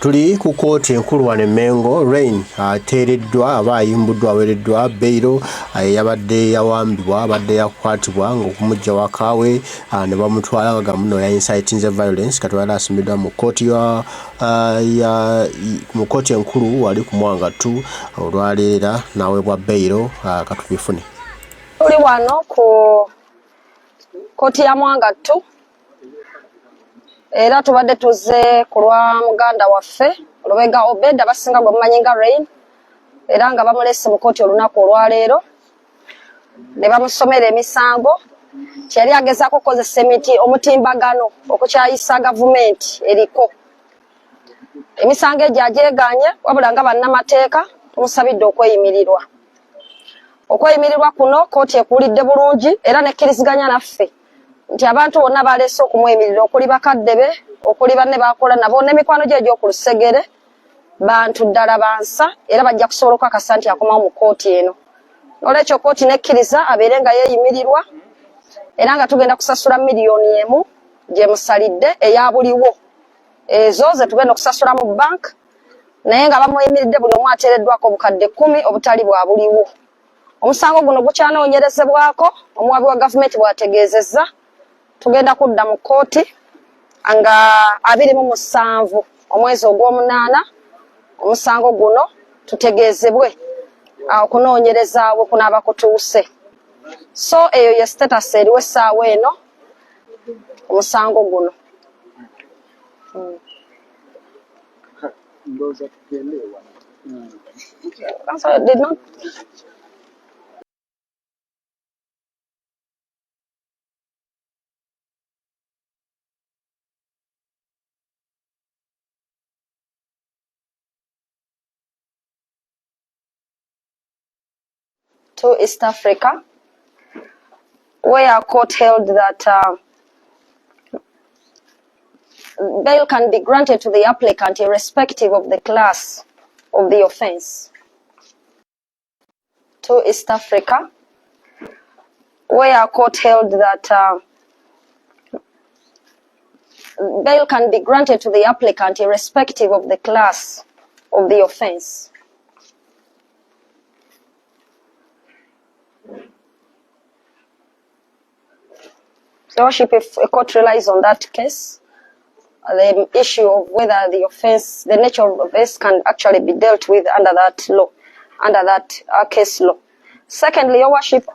Tuli ku kooti enkulu wano Mengo. Rain ateereddwa aba ayimbuddwa aweereddwa beyiro yabadde yawambibwa abadde yakwatibwa ng'okumujja wakaawe ne bamutwala bagamu no yainsitinze violence kati wali asimiddwa mu kooti mu kooti enkulu wali ku Mwangatu olwaleera n'aweebwa beyiro katubifune. Tuli wano ku kooti ya Mwangatu era tubadde tuze ku lwa muganda waffe Lubega Obed abasinga gwe mumanyi nga Rain era nga bamulese mu kooti olunaku olwaleero ne bamusomera emisango kyali agezaako okukozesa omutimbagano okukyayisa gavumenti eriko. Emisango egyo agyeganye wabula nga bannamateeka tumusabidde okweyimirirwa. Okweyimirirwa kuno kooti ekuwulidde bulungi era nekkiriziganya naffe nti abantu bonna baleese okumweyimirira okuli bakadde be okuli banne bakola nabo n'emikwano gye egy'oku lusegere bantu ddala bansa era bajja kusobola okukakasa nti akomawo mu kooti eno. Olwekyo kooti nekkiriza abeere nga yeeyimirirwa era nga tugenda kusasula $1,000,000 gye musalidde eya buliwo ezo ze tugenda okusasula mu bank naye nga bamuyimiridde buli omu ateereddwako obukadde 10 obutali bwa buliwo. Omusango guno gukyanoonyerezebwako omuwabi wa gavumenti bw'ategeezezza tugenda kudda mu kooti nga 27 omwezi ogw'omunaana omusango guno tutegeezebwe okunoonyereza bwe kunaaba kutuuse. So eyo ye status eriwo essaawa eno omusango guno. To East Africa, where a court held that bail can be granted to the applicant irrespective of the class of the offence. To East Africa, where a court held that bail can be granted to the applicant irrespective of the class of the offence. Your Worship, if a court relies on that case, the issue of whether the offence, the nature of the offence can actually be dealt with under that law, under that case law. Secondly, Your Worship,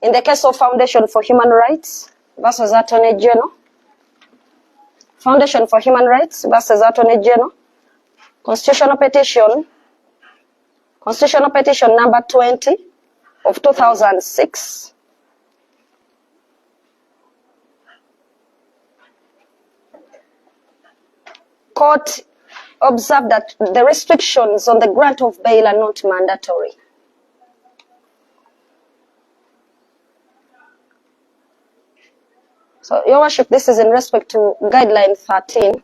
in the case of Foundation for Human Rights versus Attorney General, Foundation for Human Rights versus Attorney General, Constitutional Petition number 20 of 2006, Court observed that the restrictions on the grant of bail are not mandatory. So, Your Worship, this is in respect to guideline 13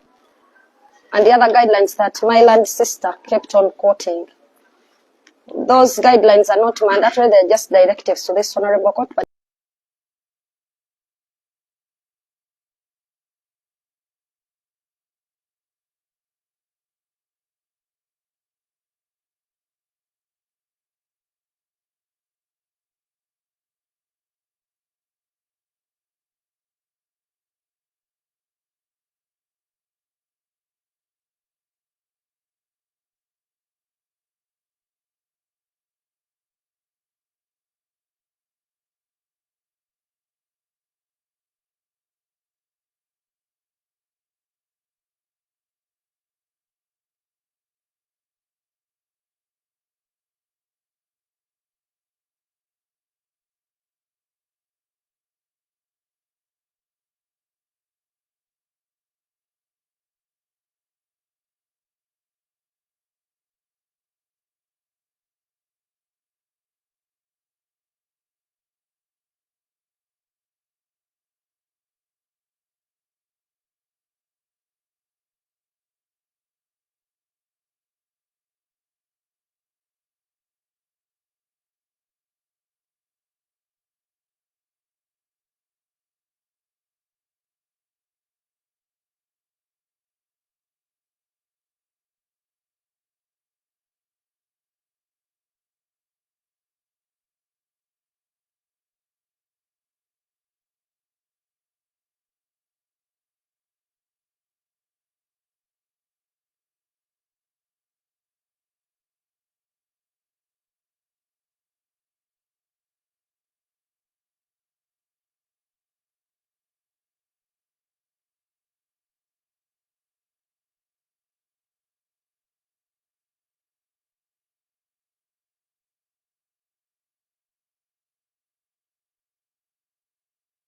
and the other guidelines that my land sister kept on quoting. Those guidelines are not mandatory, they're just directives to this Honorable Court. But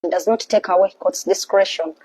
does not take away court's discretion.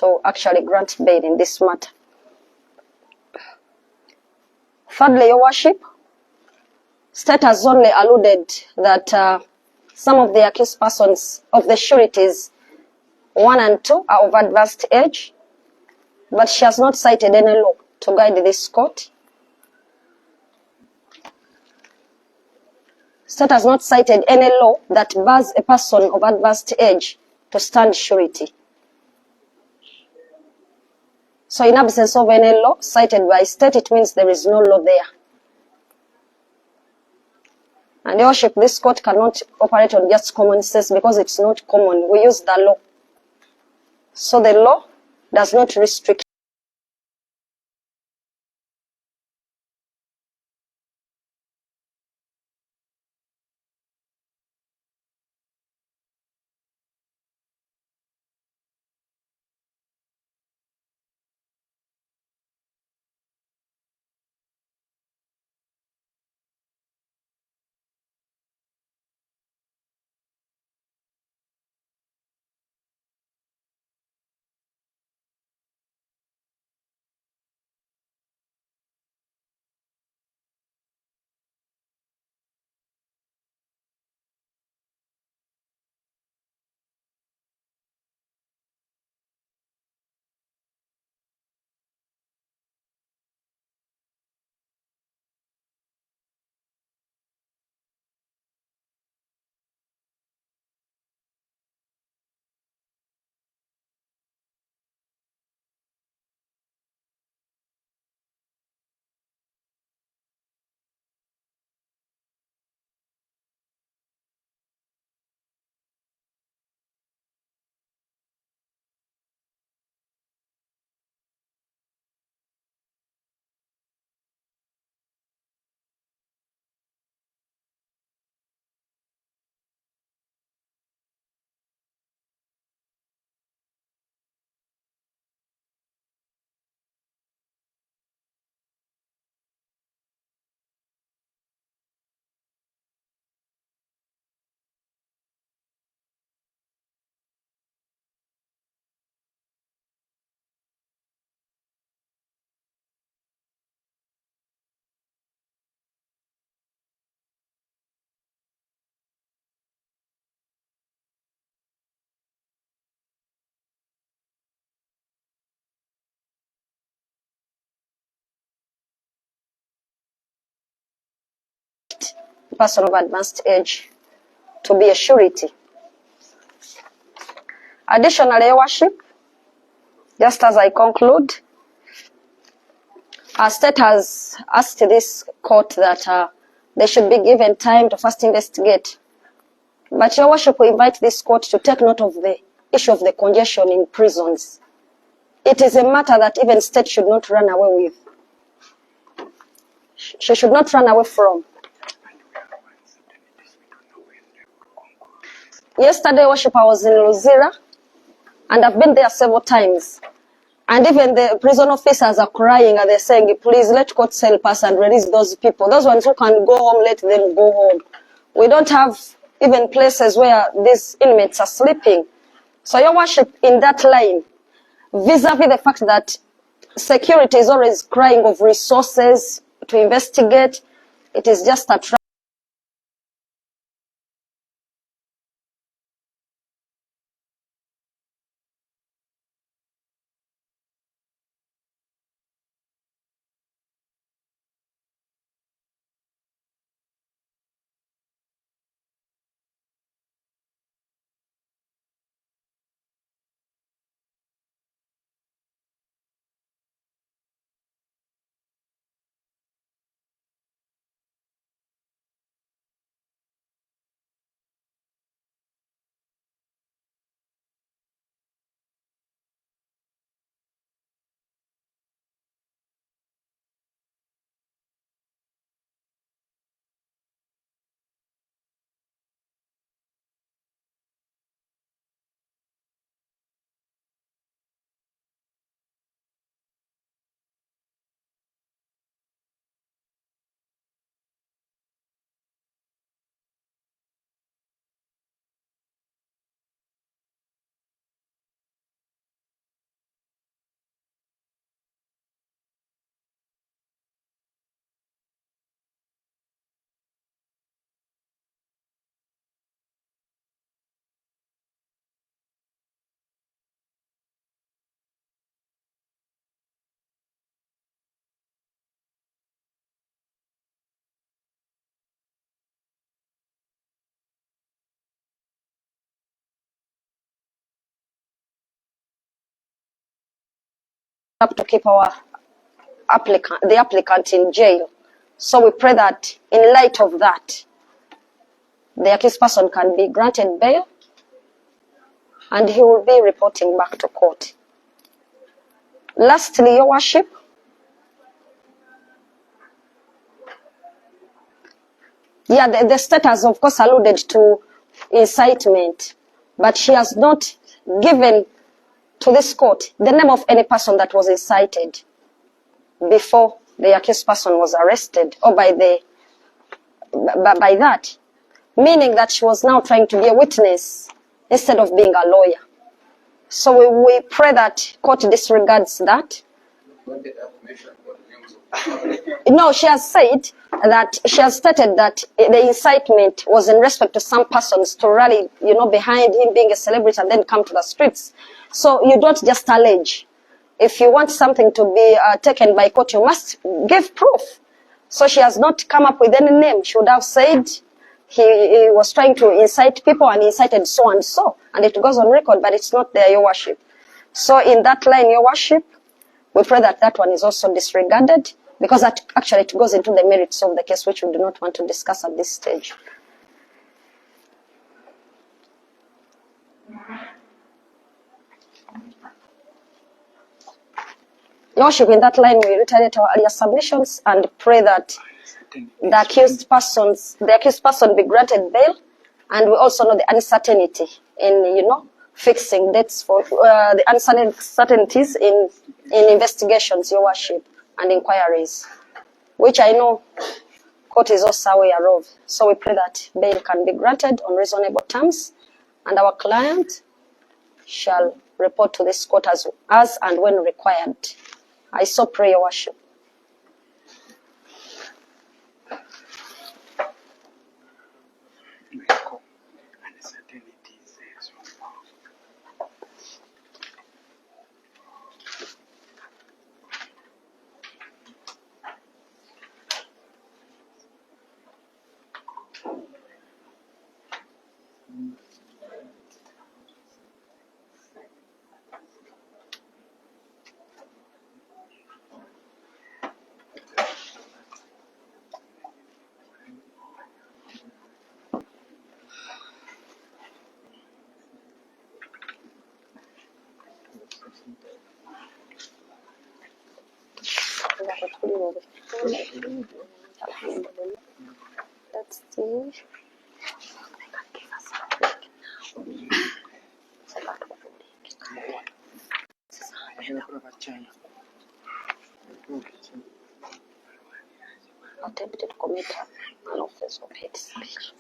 To actually grant bail in this matter. Thirdly, Your Worship, State has only alluded that some of the accused persons of the sureties 1 and 2 are of advanced age, but she has not cited any law to guide this court. State has not cited any law that bars a person of advanced age to stand surety. So in absence of any law cited by state, it means there is no law there. And Your Worship, this court cannot operate on just common sense because it's not common. We use the law. So the law does not restrict. Person of advanced age to be a surety. Additionally, Your Worship, just as I conclude, our state has asked this court that they should be given time to first investigate. But Your Worship, we invite this court to take note of the issue of the congestion in prisons. It is a matter that even state should not run away with. She should not run away from. Yesterday, Your Worship, I was in Luzira, and I've been there several times. And even the prison officers are crying and they're saying, please let court help us and release those people. Those ones who can go home, let them go home. We don't have even places where these inmates are sleeping. So Your Worship, in that line, vis-a-vis the fact that security is always crying of resources to investigate, it is just a up to keep the applicant in jail. So we pray that in light of that, the accused person can be granted bail and he will be reporting back to court. Lastly, Your Worship, the state has of course alluded to incitement, but she has not given to this court the name of any person that was incited before the accused person was arrested, or by that, meaning that she was now trying to be a witness instead of being a lawyer. So we pray that court disregards that. No, she has said that, she has stated that the incitement was in respect to some persons to rally, behind him being a celebrity and then come to the streets. So you don't just allege. If you want something to be taken by court, you must give proof. So she has not come up with any name. She would have said he was trying to incite people and incited so and so, and it goes on record, but it's not there, Your Worship. So in that line, Your Worship, we pray that that one is also disregarded, because that actually it goes into the merits of the case, which we do not want to discuss at this stage. Your Worship, in that line, we reiterate our earlier submissions and pray that the accused person be granted bail, and we also know the uncertainty in, fixing dates for the uncertainties in investigations, Your Worship, and inquiries, which I know court is also aware of. So we pray that bail can be granted on reasonable terms, and our client shall report to this court as and when required. I so pray, Your Worship. Let's see. Attempted to commit an offense of hate speech.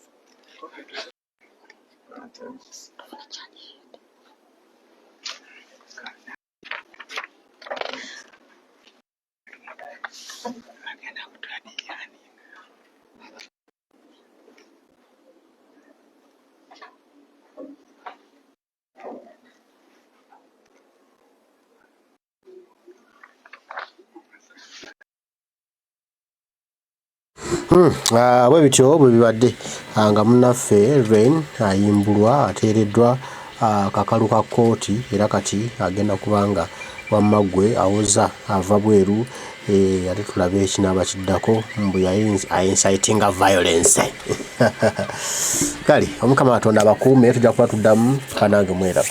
Bwe bityo bwe bibadde nga munnaffe Rain ayimbulwa ateereddwa kakalu ka kkooti, era kati agenda kubanga wamma gwe awoza ava bweru, ate tulabe ekinaaba kiddako mbu inciting violence. Kale Omukama Katonda abakuume, tujja kuba tuddamu kanange mweraba.